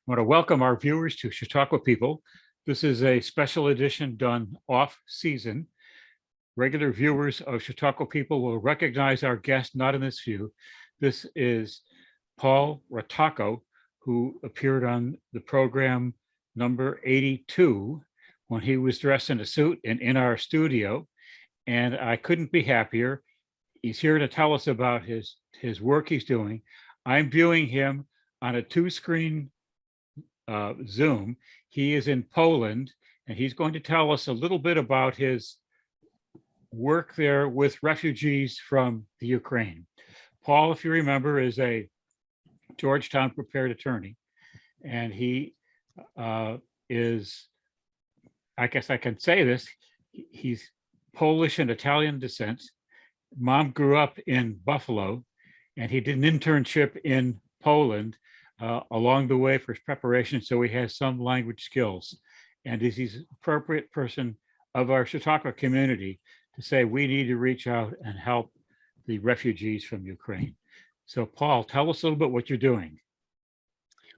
want to welcome our viewers to Chautauqua People. This is a special edition done off season. Regular viewers of Chautauqua People will recognize our guest not in this view. This is Paul Ritacco, who appeared on the program number 82 when he was dressed in a suit and in our studio. And I couldn't be happier. He's here to tell us about his work he's doing. I'm viewing him on a two-screen Zoom. He is in Poland, and he's going to tell us a little bit about his work there with refugees from the Ukraine. Paul, if you remember, is a Georgetown prepared attorney, and he is, I guess I can say this, he's Polish and Italian descent. Mom grew up in Buffalo, and he did an internship in Poland along the way for his preparation, so he has some language skills. And he's an appropriate person of our Chautauqua community to say we need to reach out and help the refugees from Ukraine. So Paul, tell us a little bit what you're doing.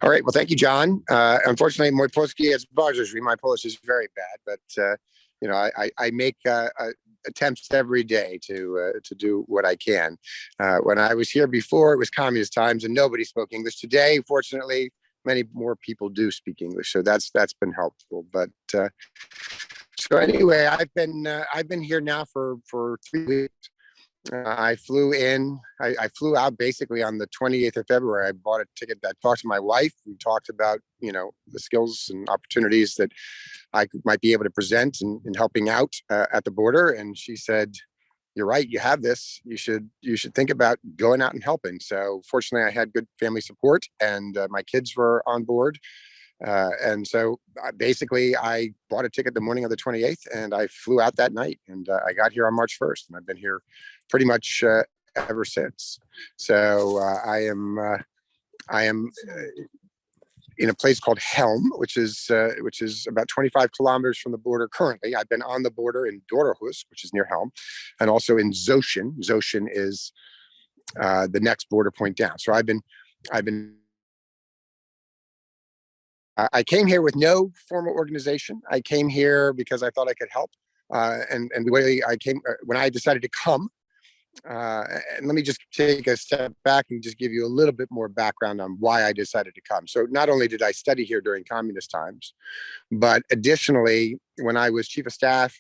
All right, well, thank you, John. Unfortunately, mój polski jest bardzo źle. My Polish is very bad, but you know, I make attempts every day to do what I can. When I was here before, it was communist times and nobody spoke English. Today, fortunately, many more people do speak English, so that's been helpful. But so anyway, I've been here now for 3 weeks. I flew in. I flew out basically on the 28th of February. I bought a ticket. I talked to my wife. We talked about, you know, the skills and opportunities that I might be able to present in helping out at the border. And she said, "You're right. You have this. You should think about going out and helping." So fortunately, I had good family support, and my kids were on board. And so basically, I bought a ticket the morning of the 28th, and I flew out that night. And I got here on March 1st, and I've been here pretty much ever since. So I am in a place called Helm, which is about 25 kilometers from the border. Currently, I've been on the border in Dorohus, which is near Helm, and also in Zoshin. Zoshin is the next border point down. So I came here with no formal organization. I came here because I thought I could help. And the way I came, when I decided to come, and let me just take a step back and just give you a little bit more background on why I decided to come. So not only did I study here during communist times, but additionally, when I was chief of staff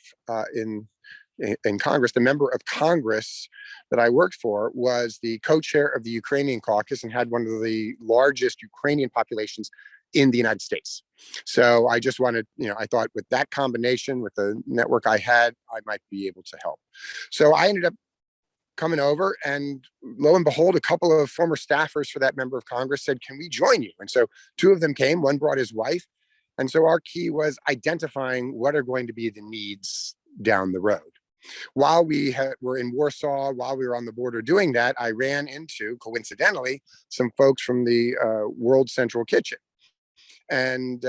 in Congress, the member of Congress that I worked for was the co-chair of the Ukrainian caucus and had one of the largest Ukrainian populations in the United States. So I just wanted, you know, I thought with that combination, with the network I had, I might be able to help. So I ended up coming over, and lo and behold, a couple of former staffers for that member of Congress said, "Can we join you?" And so two of them came, one brought his wife. And so our key was identifying what are going to be the needs down the road. While we were in Warsaw, while we were on the border doing that, I ran into, coincidentally, some folks from the World Central Kitchen, and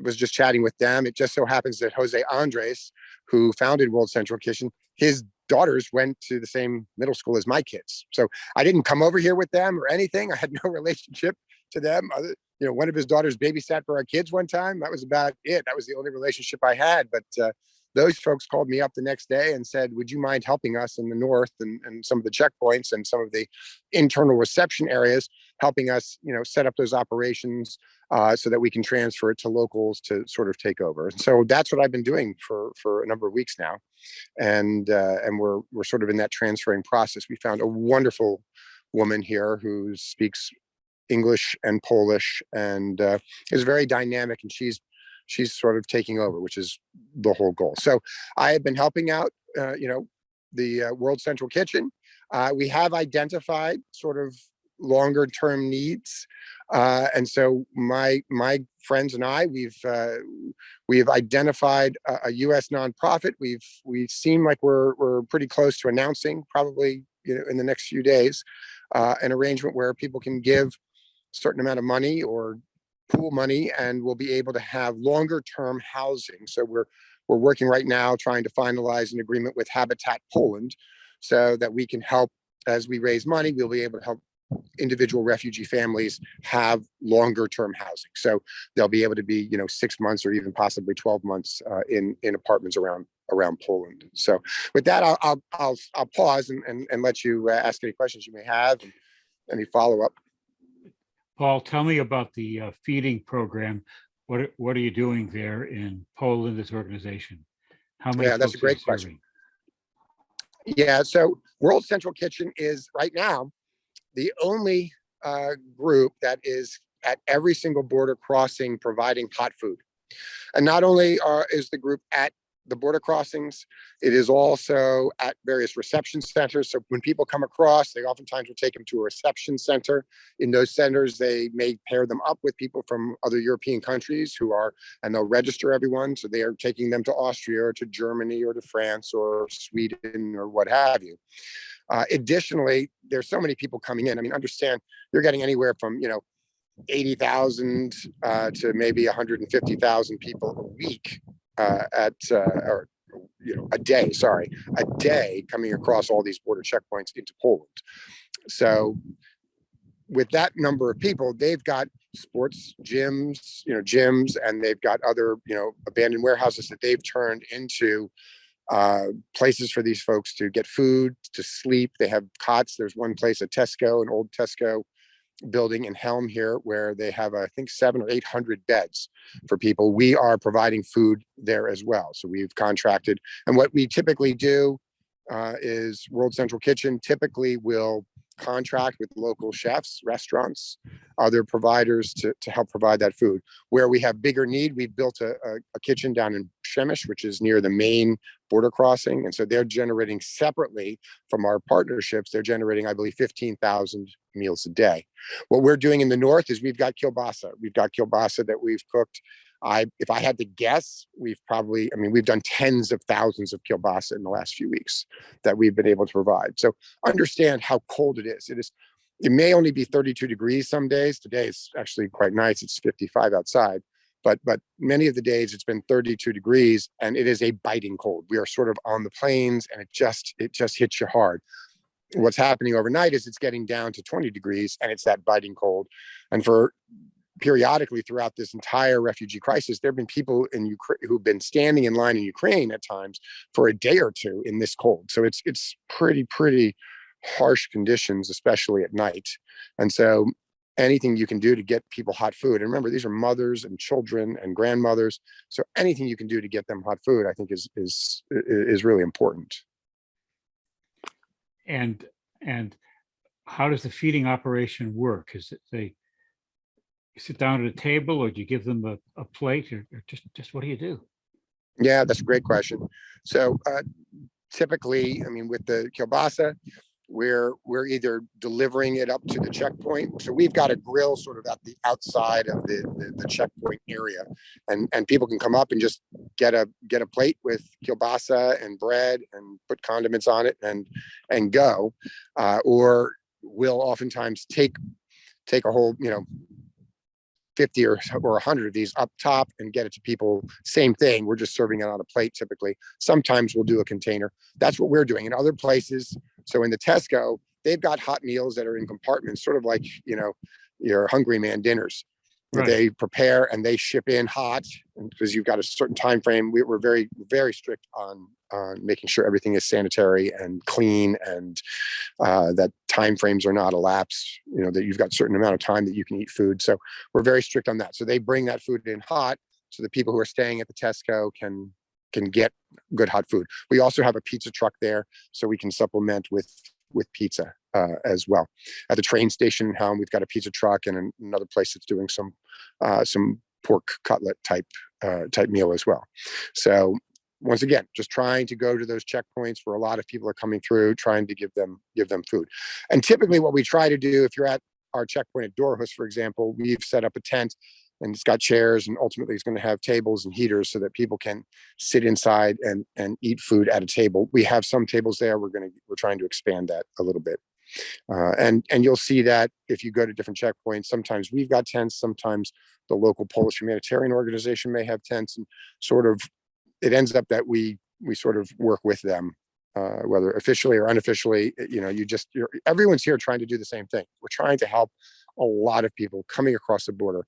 was just chatting with them. It just so happens that Jose Andres, who founded World Central Kitchen, his daughters went to the same middle school as my kids. So I didn't come over here with them or anything. I had no relationship to them. You know, one of his daughters babysat for our kids one time. That was about it. That was the only relationship I had. But those folks called me up the next day and said, "Would you mind helping us in the north and some of the checkpoints and some of the internal reception areas, helping us, you know, set up those operations so that we can transfer it to locals to sort of take over." And so that's what I've been doing for a number of weeks now. And we're sort of in that transferring process. We found a wonderful woman here who speaks English and Polish and is very dynamic, and she's sort of taking over, which is the whole goal. So I have been helping out, you know, the World Central Kitchen. We have identified sort of longer term needs. And so my friends and I, we've identified a U.S. nonprofit. We seem like we're pretty close to announcing, probably, you know, in the next few days, an arrangement where people can give a certain amount of money or pool money, and we'll be able to have longer term housing. So we're working right now trying to finalize an agreement with Habitat Poland so that we can help as we raise money. We'll be able to help individual refugee families have longer term housing. So they'll be able to be, 6 months or even possibly 12 months in apartments around Poland. So with that, I'll pause and let you ask any questions you may have, and any follow up. Paul, tell me about the feeding program. What are you doing there in Poland, this organization? How many Yeah, that's a folks are you great question. serving? Yeah, so World Central Kitchen is right now the only group that is at every single border crossing providing hot food. And not only is the group at the border crossings, it is also at various reception centers. So when people come across, they oftentimes will take them to a reception center. In those centers, they may pair them up with people from other European countries and they'll register everyone. So they are taking them to Austria or to Germany or to France or Sweden or what have you. Additionally, there's so many people coming in. I mean, understand you're getting anywhere from, 80,000 to maybe 150,000 people a week or a day coming across all these border checkpoints into Poland. So with that number of people, they've got sports gyms, and they've got other, abandoned warehouses that they've turned into places for these folks to get food, to sleep. They have cots. There's one place, an old Tesco building in Helm here, where they have, I think, 700 or 800 beds for people. We are providing food there as well. So we've contracted. And what we typically do is World Central Kitchen typically will contract with local chefs, restaurants, other providers to help provide that food. Where we have bigger need, we've built a kitchen down in Przemyśl, which is near the main border crossing. And so they're generating separately from our partnerships, they're generating, I believe, 15,000 meals a day. What we're doing in the north is we've got kielbasa. We've got kielbasa that we've cooked. If I had to guess, we've done tens of thousands of kielbasa in the last few weeks that we've been able to provide. So understand how cold it is. It may only be 32 degrees some days. Today it's actually quite nice. It's 55 outside. But many of the days it's been 32 degrees and it is a biting cold. We are sort of on the plains and it just hits you hard. What's happening overnight is it's getting down to 20 degrees and it's that biting cold. And for periodically throughout this entire refugee crisis, there have been people in Ukraine who've been standing in line in Ukraine at times for a day or two in this cold. So it's pretty harsh conditions, especially at night. And so anything you can do to get people hot food, and remember, these are mothers and children and grandmothers. So anything you can do to get them hot food, I think is really important. And how does the feeding operation work? Is it they sit down at a table, or do you give them a plate, or just what do you do? Yeah, that's a great question. So typically, with the kielbasa, we're either delivering it up to the checkpoint. So we've got a grill sort of at the outside of the checkpoint area, and people can come up and just get a plate with kielbasa and bread and put condiments on it and go, or we'll oftentimes take a whole 50 or 100 of these up top and get it to people. Same thing. We're just serving it on a plate typically. Sometimes we'll do a container. That's what we're doing. In other places, so in the Tesco, they've got hot meals that are in compartments, sort of like, your Hungry Man dinners. Right. They prepare and they ship in hot because you've got a certain time frame. We're very, very strict on making sure everything is sanitary and clean, and that time frames are not elapsed, that you've got a certain amount of time that you can eat food. So we're very strict on that. So they bring that food in hot so the people who are staying at the Tesco can get good hot food. We also have a pizza truck there, so we can supplement with pizza as well. At the train station in Helm, we've got a pizza truck, and another place that's doing some pork cutlet type meal as well. So once again, just trying to go to those checkpoints where a lot of people are coming through, trying to give them food. And typically what we try to do, if you're at our checkpoint at Dorhus, for example, we've set up a tent and it's got chairs, and ultimately it's going to have tables and heaters so that people can sit inside and eat food at a table. We have some tables there. We're trying to expand that a little bit. And you'll see that if you go to different checkpoints, sometimes we've got tents, sometimes the local Polish humanitarian organization may have tents, and sort of it ends up that we sort of work with them whether officially or unofficially. Everyone's here trying to do the same thing. We're trying to help a lot of people coming across the border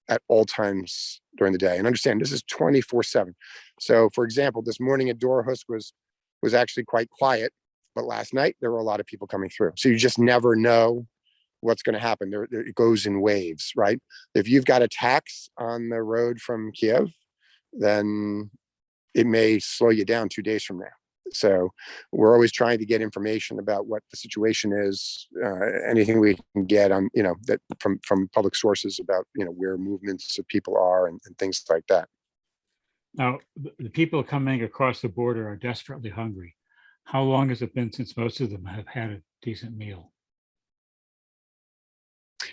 at all times during the day. And understand, this is 24/7. So, for example, this morning at Dorohusk was actually quite quiet, but last night there were a lot of people coming through. So you just never know what's going to happen. It goes in waves, right? If you've got attacks on the road from Kiev, then it may slow you down 2 days from now. So we're always trying to get information about what the situation is, anything we can get on, that from public sources about, where movements of people are and things like that. Now, the people coming across the border are desperately hungry. How long has it been since most of them have had a decent meal?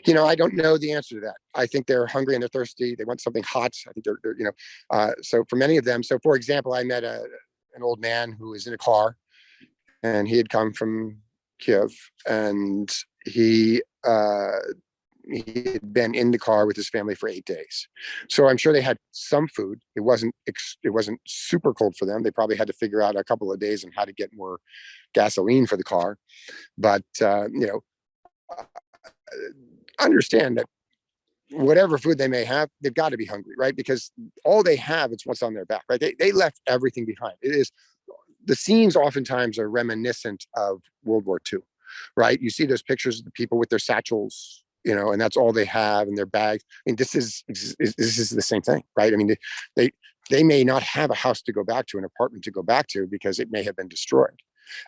I don't know the answer to that. I think they're hungry and they're thirsty. They want something hot. I think they're so for many of them. So, for example, I met an old man who was in a car, and he had come from Kiev, and he had been in the car with his family for 8 days. So I'm sure they had some food. It wasn't super cold for them. They probably had to figure out a couple of days on how to get more gasoline for the car. But understand that whatever food they may have, they've got to be hungry, right? Because all they have is what's on their back, right? They left everything behind. The scenes oftentimes are reminiscent of World War II, right? You see those pictures of the people with their satchels, and that's all they have in their bags. I mean, this is the same thing, right? I mean, they may not have a house to go back to, an apartment to go back to, because it may have been destroyed.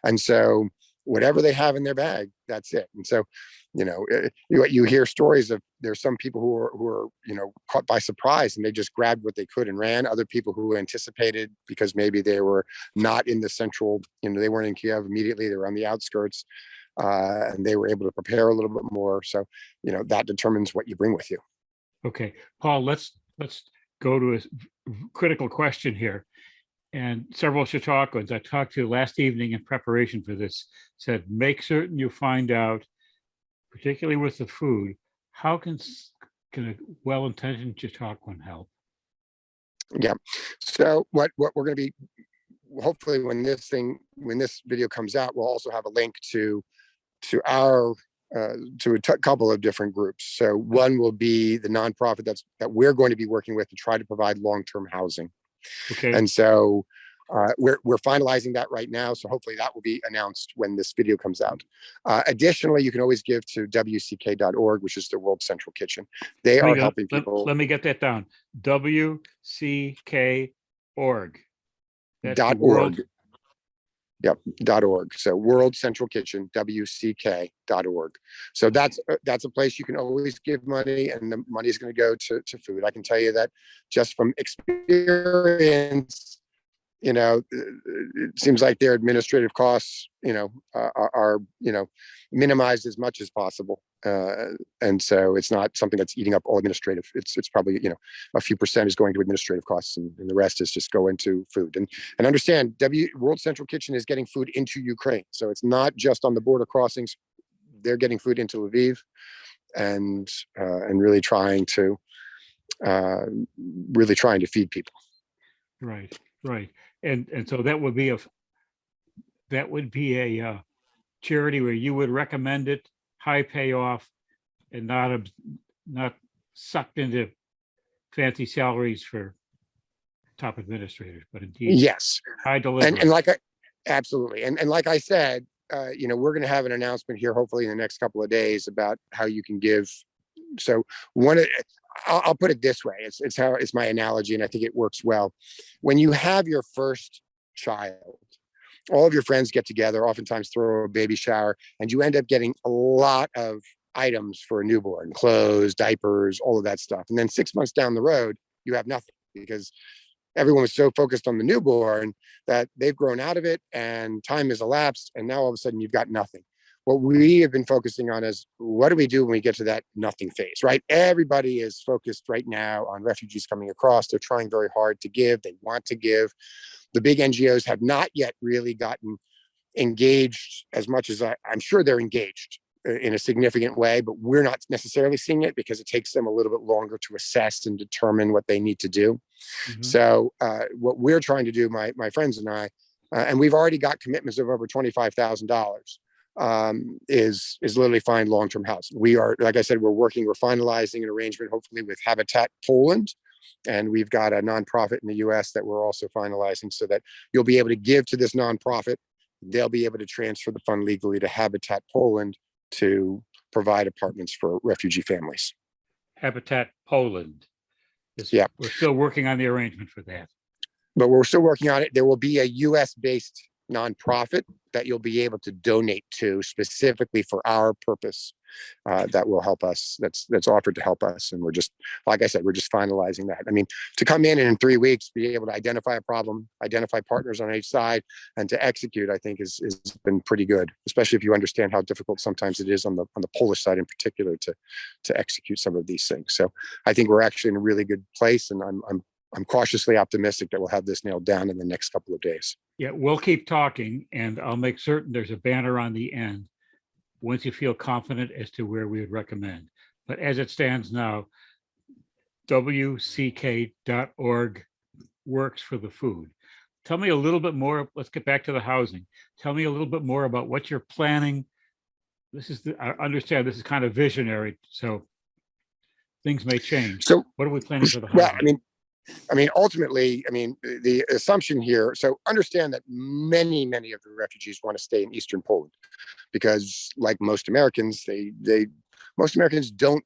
And so whatever they have in their bag, that's it. And so, you hear stories of, there's some people who are caught by surprise and they just grabbed what they could and ran. Other people who anticipated, because maybe they were not in the central, they weren't in Kiev immediately, they were on the outskirts, and they were able to prepare a little bit more. So, that determines what you bring with you. Okay, Paul, let's go to a critical question here. And several Chautauquans I talked to last evening in preparation for this said, make certain you find out, particularly with the food, how can a well-intentioned Chautauquan help? Yeah. So what we're going to be, hopefully when this video comes out, we'll also have a link to our to a couple of different groups. So one will be the nonprofit that we're going to be working with to try to provide long-term housing. Okay. And so we're finalizing that right now. So hopefully that will be announced when this video comes out. Additionally, you can always give to WCK.org, which is the World Central Kitchen. They are helping people. Let me get that down. WCK.org. .org. Yep, .org. So World Central Kitchen, WCK.org. So that's a place you can always give money, and the money is going to go to food. I can tell you that just from experience, it seems like their administrative costs, are minimized as much as possible. And so it's not something that's eating up all administrative. It's probably, a few percent is going to administrative costs, and the rest is just go into food. And understand, World Central Kitchen is getting food into Ukraine. So it's not just on the border crossings. They're getting food into Lviv, and really trying to feed people. Right. And so that would be a charity where you would recommend it, high payoff, and not sucked into fancy salaries for top administrators, but indeed, yes, high delivery. And absolutely, and like I said, we're going to have an announcement here hopefully in the next couple of days about how you can give. So I'll put it this way. It's my analogy, and I think it works well. When you have your first child, all of your friends get together, oftentimes throw a baby shower, and you end up getting a lot of items for a newborn: clothes, diapers, all of that stuff. And then 6 months down the road, you have nothing, because everyone was so focused on the newborn that they've grown out of it and time has elapsed, and now all of a sudden you've got nothing. What we have been focusing on is, what do we do when we get to that nothing phase, right? Everybody is focused right now on refugees coming across. They're trying very hard to give. They want to give. The big NGOs have not yet really gotten engaged as much as I'm sure they're engaged in a significant way, but we're not necessarily seeing it because it takes them a little bit longer to assess and determine what they need to do. Mm-hmm. So what we're trying to do, my friends and I, and we've already got commitments of over $25,000. Is literally find long-term housing. We are, like I said, we're finalizing an arrangement, hopefully with Habitat Poland, and we've got a nonprofit in the U.S. that we're also finalizing, so that you'll be able to give to this nonprofit. They'll be able to transfer the fund legally to Habitat Poland to provide apartments for refugee families. Habitat Poland. Yeah. We're still working on the arrangement for that. But we're still working on it. There will be a US-based nonprofit that you'll be able to donate to specifically for our purpose, that will help us, that's offered to help us. And we're just, like I said, we're just finalizing that. I mean, to come in 3 weeks, be able to identify a problem, identify partners on each side, and to execute, I think is been pretty good, especially if you understand how difficult sometimes it is on the Polish side in particular to execute some of these things. So I think we're actually in a really good place, and I'm cautiously optimistic that we'll have this nailed down in the next couple of days. Yeah, we'll keep talking, and I'll make certain there's a banner on the end once you feel confident as to where we would recommend. But as it stands now, wck.org works for the food. Tell me a little bit more. Let's get back to the housing. Tell me a little bit more about what you're planning. I understand this is kind of visionary, so things may change. So what are we planning for the housing? Well, ultimately, the assumption here, so understand that many of the refugees want to stay in Eastern Poland because, like most Americans, most Americans don't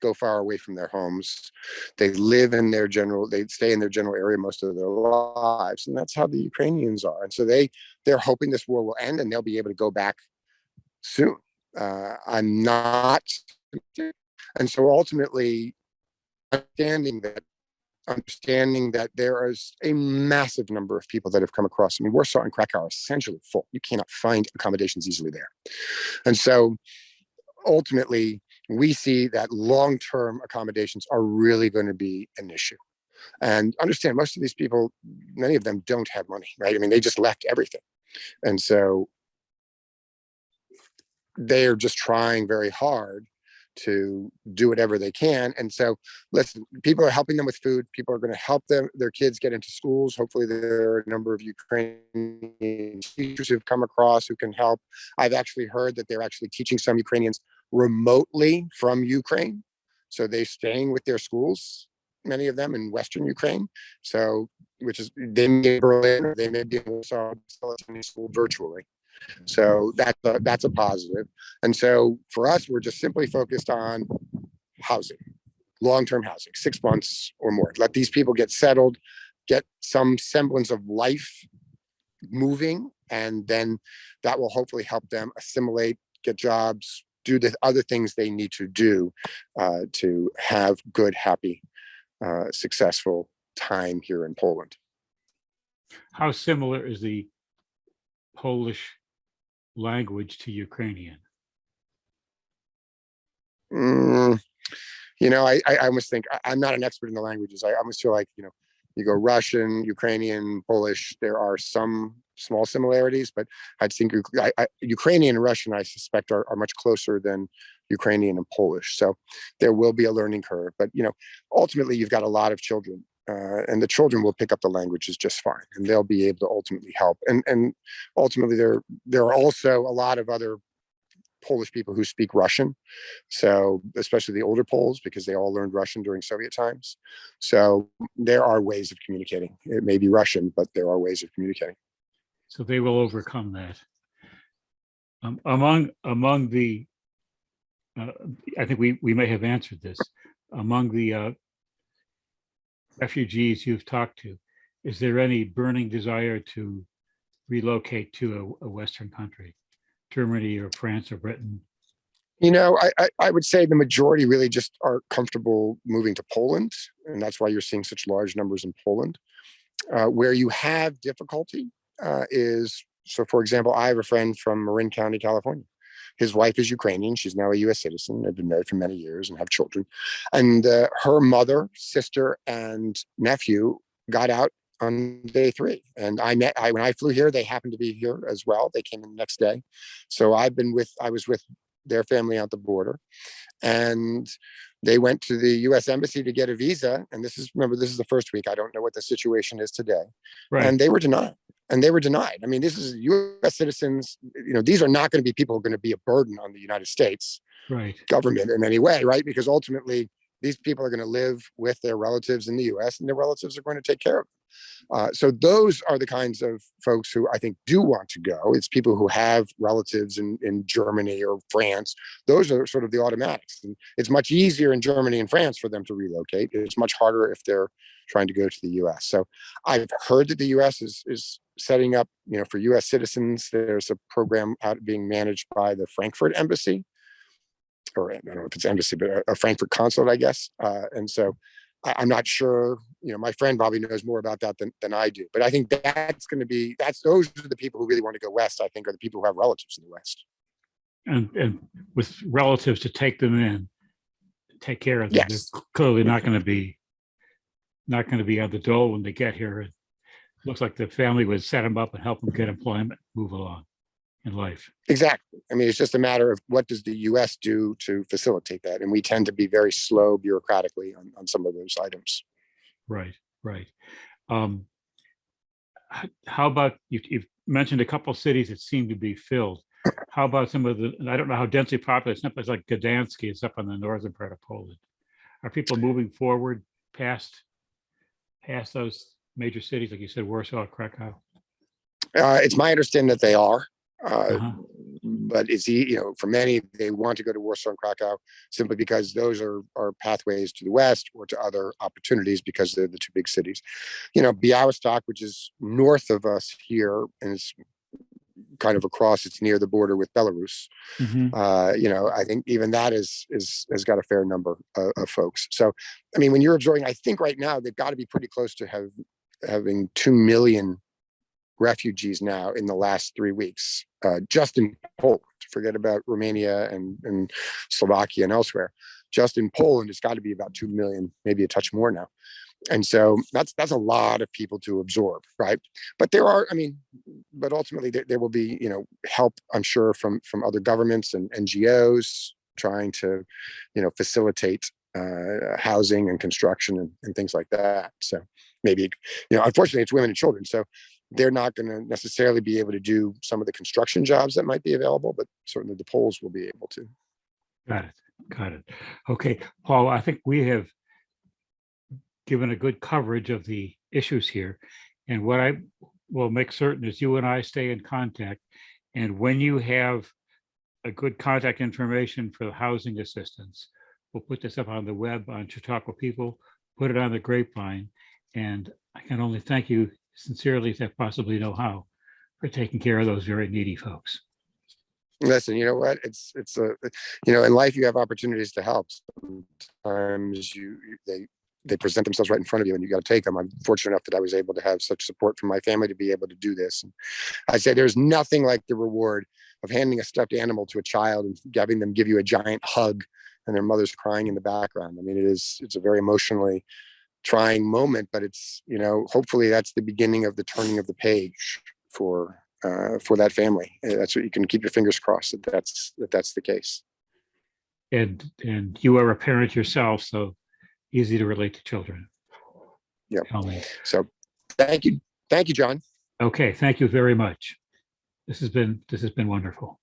go far away from their homes. They stay in their general area most of their lives. And that's how the Ukrainians are. And so they're hoping this war will end and they'll be able to go back soon. I'm not. And so ultimately, understanding that there is a massive number of people that have come across. Warsaw and Krakow are essentially full. You cannot find accommodations easily there. And so ultimately, we see that long-term accommodations are really going to be an issue. And understand, most of these people, many of them don't have money, right? They just left everything. And so they're just trying very hard to do whatever they can. And so, listen, people are helping them with food. People are going to help their kids get into schools. Hopefully there are a number of Ukrainian teachers who've come across who can help. I've actually heard that they're actually teaching some Ukrainians remotely from Ukraine. So they're staying with their schools, many of them in Western Ukraine. So, they may be in Berlin or they may be in Warsaw, attending school virtually. So that's a positive. And so for us, we're just simply focused on housing, long-term housing, 6 months or more. Let these people get settled, get some semblance of life moving, and then that will hopefully help them assimilate, get jobs, do the other things they need to do to have good, happy, successful time here in Poland. How similar is the Polish language to Ukrainian? I almost think, I'm not an expert in the languages. I almost feel like, you go Russian, Ukrainian, Polish, there are some small similarities, but I think Ukrainian and Russian, I suspect, are much closer than Ukrainian and Polish. So there will be a learning curve, but, ultimately you've got a lot of children. And the children will pick up the languages just fine, and they'll be able to ultimately help. And ultimately, there are also a lot of other Polish people who speak Russian, so especially the older Poles, because they all learned Russian during Soviet times. So there are ways of communicating. It may be Russian, but there are ways of communicating. So they will overcome that. Among the, I think we may have answered this. Among the refugees you've talked to, is there any burning desire to relocate to a Western country, Germany or France or Britain? I would say the majority really just are comfortable moving to Poland, and that's why you're seeing such large numbers in Poland. Where you have difficulty is, so for example, I have a friend from Marin County, California. His wife is Ukrainian. She's now a U.S. citizen. They've been married for many years and have children. And her mother, sister, and nephew got out on day 3. And when I flew here, they happened to be here as well. They came in the next day. So I was with their family out the border, and they went to the U.S. Embassy to get a visa. And remember, this is the first week. I don't know what the situation is today. Right. And they were denied. I mean, this is U.S. citizens. These are not going to be people who are going to be a burden on the United States government in any way, right? Because ultimately, these people are going to live with their relatives in the U.S. and their relatives are going to take care of them. So those are the kinds of folks who I think do want to go. It's people who have relatives in Germany or France. Those are sort of the automatics. And it's much easier in Germany and France for them to relocate. It's much harder if they're trying to go to the U.S. So I've heard that the U.S. is setting up, for U.S. citizens, there's a program being managed by the Frankfurt Embassy, or I don't know if it's embassy, but a Frankfurt consulate, I guess. And so I'm not sure, my friend probably knows more about that than I do, but I think those are the people who really want to go West, I think, are the people who have relatives in the West. And with relatives to take them in, take care of them. Yes. They're clearly not going to be on the dole when they get here. It looks like the family would set them up and help them get employment, move along in life. Exactly. I mean, it's just a matter of what does the U.S. do to facilitate that? And we tend to be very slow bureaucratically on some of those items. Right. How about, you've mentioned a couple of cities that seem to be filled. How about some of I don't know how densely populated, someplace like Gdansk is up on the northern part of Poland. Are people moving forward past those major cities, like you said, Warsaw, Krakow? It's my understanding that they are. But it's, for many, they want to go to Warsaw and Krakow simply because those are pathways to the West or to other opportunities because they're the two big cities. Białystok, which is north of us here, and it's kind of across, it's near the border with Belarus. I think even that has got a fair number of folks. So, I mean, when you're absorbing, I think right now they've got to be pretty close to having 2 million refugees now in the last 3 weeks, just in Poland. Forget about Romania and Slovakia and elsewhere. Just in Poland, it's got to be about 2 million, maybe a touch more now. And so that's a lot of people to absorb, right? But but ultimately there will be, help, I'm sure, from other governments and NGOs trying to, facilitate housing and construction and things like that. So maybe, unfortunately, it's women and children. So they're not going to necessarily be able to do some of the construction jobs that might be available, but certainly the Poles will be able to. Got it. Okay, Paul, I think we have given a good coverage of the issues here. And what I will make certain is you and I stay in contact. And when you have a good contact information for the housing assistance, we'll put this up on the web on Chautauqua People, put it on the Grapevine. And I can only thank you sincerely, if I possibly know how, for taking care of those very needy folks. Listen, you know what? It's in life you have opportunities to help. Sometimes they present themselves right in front of you, and you got to take them. I'm fortunate enough that I was able to have such support from my family to be able to do this. And I say there's nothing like the reward of handing a stuffed animal to a child and having them give you a giant hug, and their mother's crying in the background. I mean, it's a very emotionally trying moment, but it's, hopefully that's the beginning of the turning of the page for that family. That's what you can keep your fingers crossed that's the case. And you are a parent yourself, so easy to relate to children. Yeah. So thank you, John. Okay, thank you very much. This has been wonderful.